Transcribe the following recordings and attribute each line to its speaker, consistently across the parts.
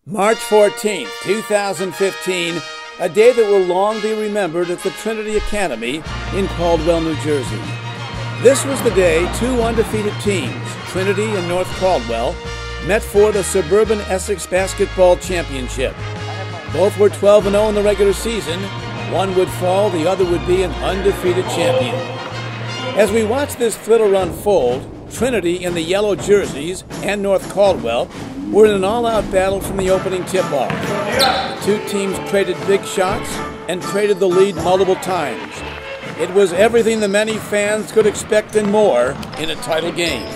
Speaker 1: March 14th, 2015, a day that will long be remembered at the Trinity Academy in Caldwell, New Jersey. This was the day two undefeated teams, Trinity and North Cladwell, met for the Suburban Essex Basketball Championship. Both were 12-0 in the regular season. One would fall, the other would be an undefeated champion. As we watch this thriller unfold, Trinity in the yellow jerseys and North Cladwell were in an all-out battle from the opening tip-off. The two teams traded big shots and traded the lead multiple times. It was everything the many fans could expect and more in a title game.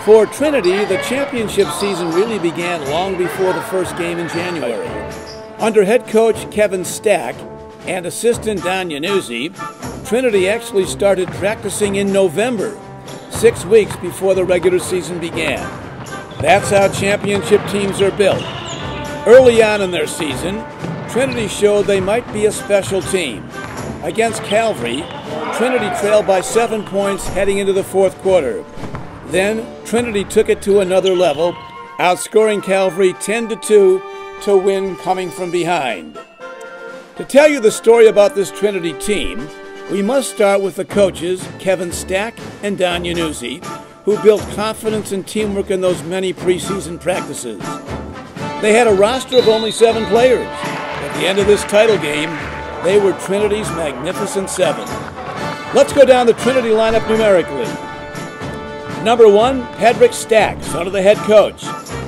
Speaker 1: For Trinity, the championship season really began long before the first game in January. Under head coach Kevin Stack and assistant Don Yanuzzi, Trinity actually started practicing in November, 6 weeks before the regular season began. That's how championship teams are built. Early on in their season, Trinity showed they might be a special team. Against Calvary, Trinity trailed by 7 points heading into the fourth quarter. Then, Trinity took it to another level, outscoring Calvary 10-2 to win coming from behind. To tell you the story about this Trinity team, we must start with the coaches, Kevin Stack and Don Yanuzzi, who built confidence and teamwork in those many preseason practices. They had a roster of only 7 players. At the end of this title game, they were Trinity's Magnificent Seven. Let's go down the Trinity lineup numerically. Number 1, Patrick Stack, son of the head coach.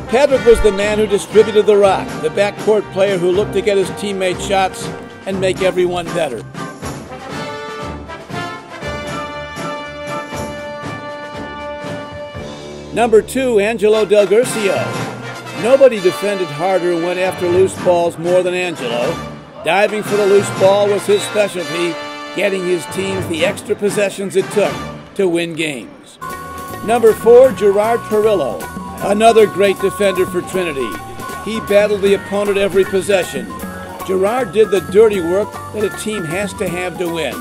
Speaker 1: Patrick was the man who distributed the rock, the backcourt player who looked to get his teammates shots and make everyone better. Number 2, Angelo Del Guercio. Nobody defended harder and went after loose balls more than Angelo. Diving for the loose ball was his specialty, getting his teams the extra possessions it took to win games. Number 4, Gerard Perillo, another great defender for Trinity. He battled the opponent every possession. Gerard did the dirty work that a team has to have to win.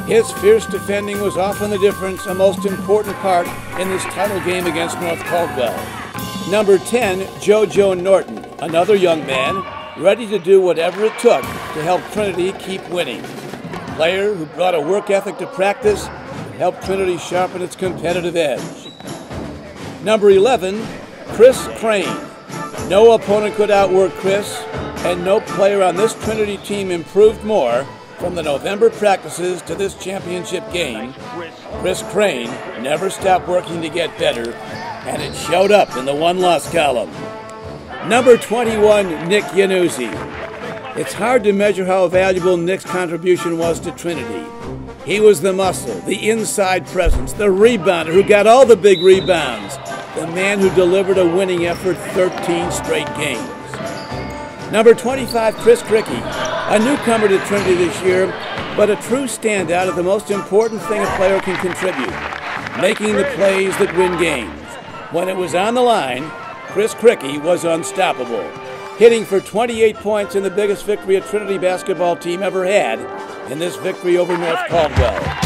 Speaker 1: His fierce defending was often the difference, a most important part in this title game against North Cladwell. Number 10, JoJo Norton, another young man, ready to do whatever it took to help Trinity keep winning. A player who brought a work ethic to practice and helped Trinity sharpen its competitive edge. Number 11, Chris Crane. No opponent could outwork Chris, and no player on this Trinity team improved more from the November practices to this championship game. Chris Crane never stopped working to get better, and it showed up in the one-loss column. Number 21, Nick Yanuzzi. It's hard to measure how valuable Nick's contribution was to Trinity. He was the muscle, the inside presence, the rebounder who got all the big rebounds, the man who delivered a winning effort 13 straight games. Number 25, Chris Cricky, a newcomer to Trinity this year, but a true standout of the most important thing a player can contribute, making the plays that win games. When it was on the line, Chris Cricky was unstoppable, hitting for 28 points in the biggest victory a Trinity basketball team ever had in this victory over North Cladwell.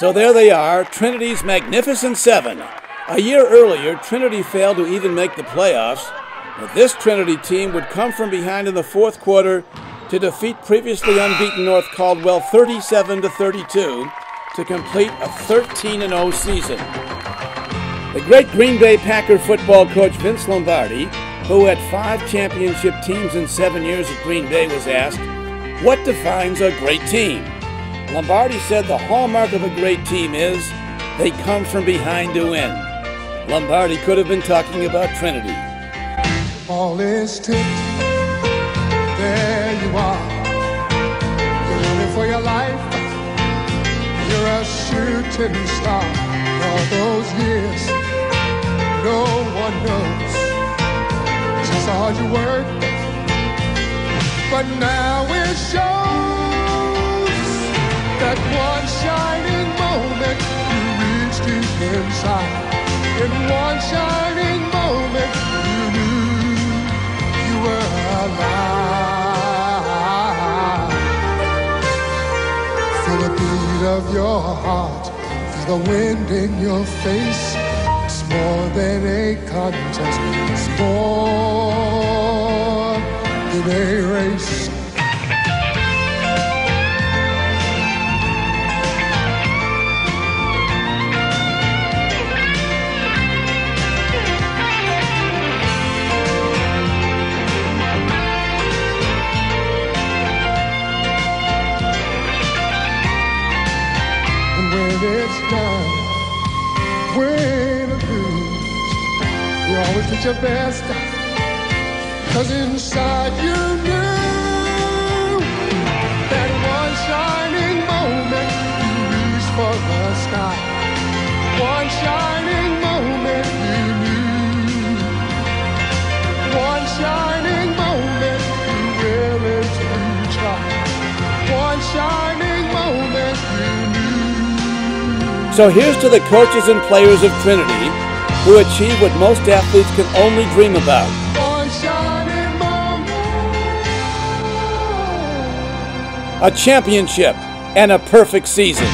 Speaker 1: So there they are, Trinity's Magnificent Seven. A year earlier, Trinity failed to even make the playoffs, but this Trinity team would come from behind in the fourth quarter to defeat previously unbeaten North Cladwell 37-32 to complete a 13-0 season. The great Green Bay Packer football coach Vince Lombardi, who had 5 championship teams in 7 years at Green Bay, was asked, "What defines a great team?" Lombardi said the hallmark of a great team is they come from behind to win. Lombardi could have been talking about Trinity.
Speaker 2: All is tipped, there you are. You're running for your life, you're a shooting star. All those years, no one knows just how hard you worked, but now it shows that one shining moment you reached deep inside. In one shining moment you knew you were alive. Feel the beat of your heart, feel the wind in your face. It's more than a contest, it's more than a race. It's done, win or lose, you always did your best, 'cause inside you knew that one shining moment you reached for the sky. One shining moment you knew. One shining moment you willing to try. One shining moment you knew.
Speaker 1: So here's to the coaches and players of Trinity who achieve what most athletes can only dream about.
Speaker 2: One shining moment.
Speaker 1: A championship and a perfect season.